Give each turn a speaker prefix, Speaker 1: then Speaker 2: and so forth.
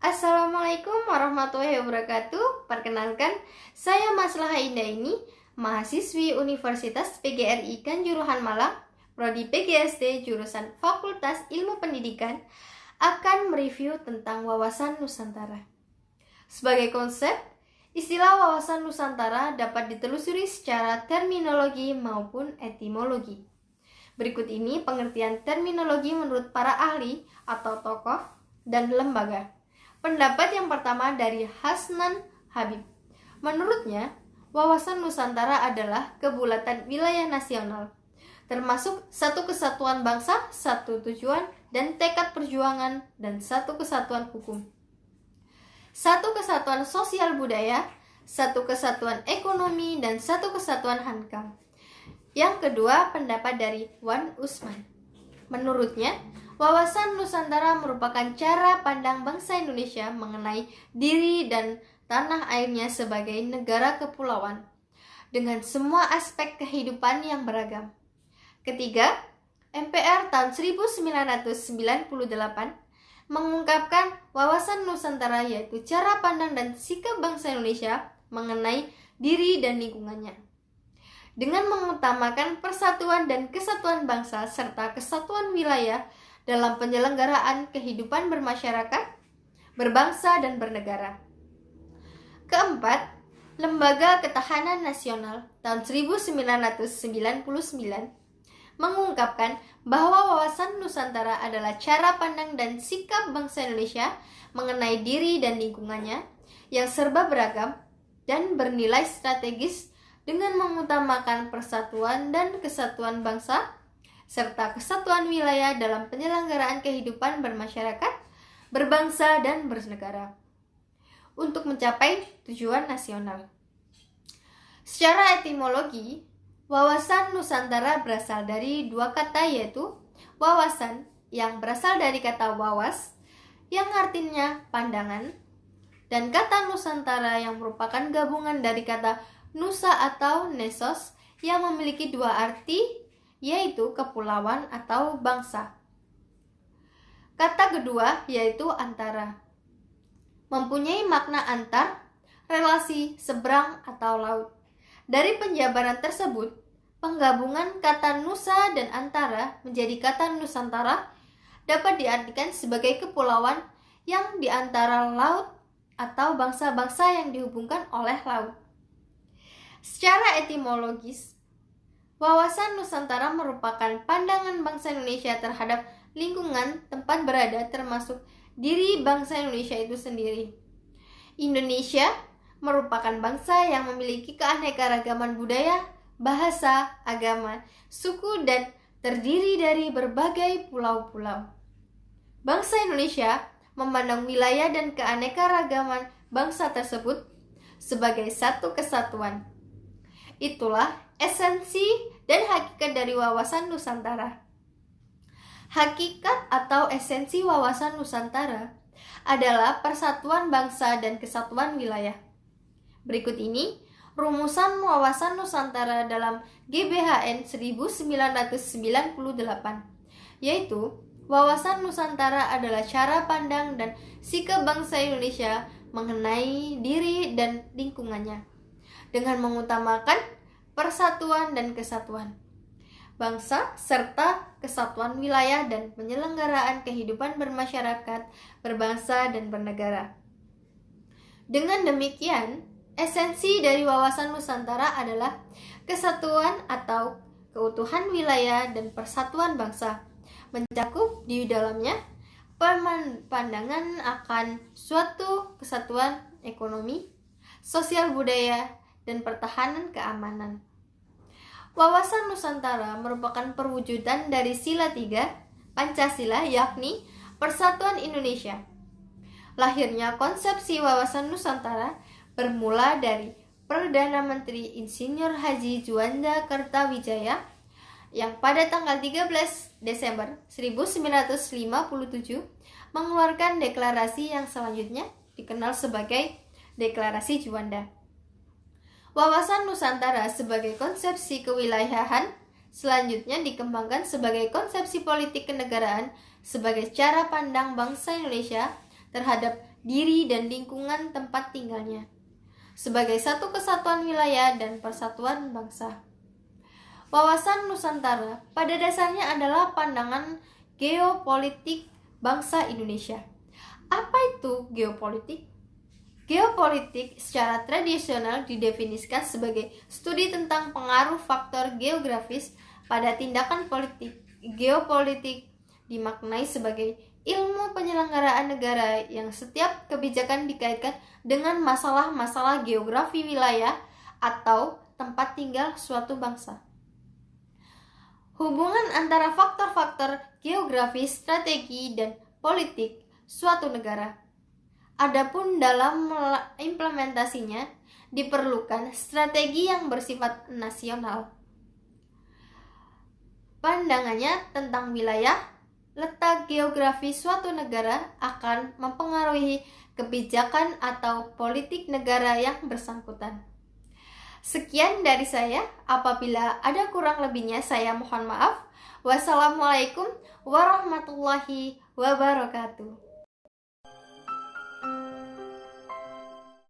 Speaker 1: Assalamualaikum warahmatullahi wabarakatuh. Perkenalkan, saya Maslah Indaini, mahasiswi Universitas PGRI Kanjuruhan Malang, Prodi PGSD jurusan Fakultas Ilmu Pendidikan, akan mereview tentang wawasan Nusantara. Sebagai konsep, istilah wawasan Nusantara dapat ditelusuri secara terminologi maupun etimologi. Berikut ini pengertian terminologi menurut para ahli atau tokoh dan lembaga. Pendapat yang pertama dari Hasnan Habib. Menurutnya, wawasan Nusantara adalah kebulatan wilayah nasional, termasuk satu kesatuan bangsa, satu tujuan, dan tekad perjuangan, dan satu kesatuan hukum. Satu kesatuan sosial budaya, satu kesatuan ekonomi, dan satu kesatuan hankam. Yang kedua, pendapat dari Wan Usman. Menurutnya, wawasan Nusantara merupakan cara pandang bangsa Indonesia mengenai diri dan tanah airnya sebagai negara kepulauan, dengan semua aspek kehidupan yang beragam. Ketiga, MPR tahun 1998 mengungkapkan wawasan Nusantara yaitu cara pandang dan sikap bangsa Indonesia mengenai diri dan lingkungannya, dengan mengutamakan persatuan dan kesatuan bangsa serta kesatuan wilayah dalam penyelenggaraan kehidupan bermasyarakat, berbangsa, dan bernegara. Keempat, Lembaga Ketahanan Nasional tahun 1999 mengungkapkan bahwa wawasan Nusantara adalah cara pandang dan sikap bangsa Indonesia mengenai diri dan lingkungannya yang serba beragam dan bernilai strategis dengan mengutamakan persatuan dan kesatuan bangsa serta kesatuan wilayah dalam penyelenggaraan kehidupan bermasyarakat, berbangsa, dan bernegara untuk mencapai tujuan nasional. Secara etimologi, wawasan Nusantara berasal dari dua kata, yaitu wawasan yang berasal dari kata wawas yang artinya pandangan, dan kata Nusantara yang merupakan gabungan dari kata Nusa atau Nesos yang memiliki dua arti, yaitu kepulauan atau bangsa. Kata kedua yaitu antara, mempunyai makna antar, relasi, seberang, atau laut. Dari penjabaran tersebut, penggabungan kata Nusa dan antara menjadi kata Nusantara dapat diartikan sebagai kepulauan yang di antara laut atau bangsa-bangsa yang dihubungkan oleh laut. Secara etimologis, wawasan Nusantara merupakan pandangan bangsa Indonesia terhadap lingkungan tempat berada, termasuk diri bangsa Indonesia itu sendiri. Indonesia merupakan bangsa yang memiliki keanekaragaman budaya, bahasa, agama, suku, dan terdiri dari berbagai pulau-pulau. Bangsa Indonesia memandang wilayah dan keanekaragaman bangsa tersebut sebagai satu kesatuan. Itulah esensi dan hakikat dari wawasan Nusantara. Hakikat atau esensi wawasan Nusantara adalah persatuan bangsa dan kesatuan wilayah. Berikut ini rumusan wawasan Nusantara dalam GBHN 1998, yaitu wawasan Nusantara adalah cara pandang dan sikap bangsa Indonesia mengenai diri dan lingkungannya, dengan mengutamakan persatuan dan kesatuan bangsa serta kesatuan wilayah dan penyelenggaraan kehidupan bermasyarakat, berbangsa, dan bernegara. Dengan demikian, esensi dari wawasan Nusantara adalah kesatuan atau keutuhan wilayah dan persatuan bangsa, mencakup di dalamnya pandangan akan suatu kesatuan ekonomi, sosial budaya, dan pertahanan keamanan. Wawasan Nusantara merupakan perwujudan dari sila 3 Pancasila, yakni Persatuan Indonesia. Lahirnya konsepsi wawasan Nusantara bermula dari Perdana Menteri Insinyur Haji Juanda Kertawijaya yang pada tanggal 13 Desember 1957 mengeluarkan deklarasi yang selanjutnya dikenal sebagai Deklarasi Juanda. Wawasan Nusantara sebagai konsepsi kewilayahan selanjutnya dikembangkan sebagai konsepsi politik kenegaraan sebagai cara pandang bangsa Indonesia terhadap diri dan lingkungan tempat tinggalnya, sebagai satu kesatuan wilayah dan persatuan bangsa. Wawasan Nusantara pada dasarnya adalah pandangan geopolitik bangsa Indonesia. Apa itu geopolitik? Geopolitik secara tradisional didefinisikan sebagai studi tentang pengaruh faktor geografis pada tindakan politik. Geopolitik dimaknai sebagai ilmu penyelenggaraan negara yang setiap kebijakan dikaitkan dengan masalah-masalah geografi wilayah atau tempat tinggal suatu bangsa. Hubungan antara faktor-faktor geografis, strategi, dan politik suatu negara. Adapun dalam implementasinya diperlukan strategi yang bersifat nasional. Pandangannya tentang wilayah, letak geografi suatu negara akan mempengaruhi kebijakan atau politik negara yang bersangkutan. Sekian dari saya. Apabila ada kurang lebihnya saya mohon maaf. Wassalamualaikum warahmatullahi wabarakatuh.